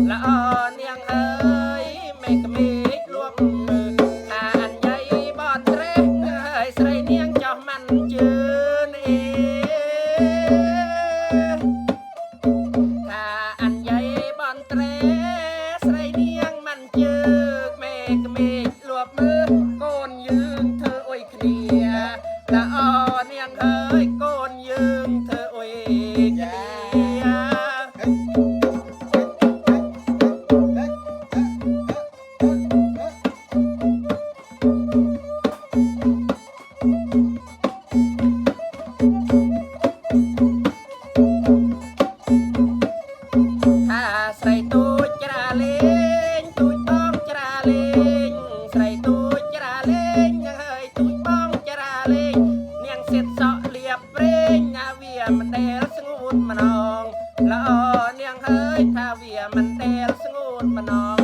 ละออนยังเอ้ยแม่กะมีรวมมืออันใหญ่บอดเตรเอ้ยใส่เนียงจอมันจืนเอถ้าอันใหญ่บอนเตรใส่เนียงมันจืกแม่กะมีรวมมือโกนยืงเธอโอ้ยเคลียละออนยังเอ้ยโกนยืงเธอโอ้ยเคลีย ถ้าใส่ตูดจราเลงตูดบ้องจราเลงใส่ตูดจราเลงยังเฮยตูดบ้องจราเลงเนียงเสร็จเสาะเรียบเร่งอาเวียมันเดลสงูดมานองละออเนียงเฮยถ้าเวียมันเดลสงูดมานอง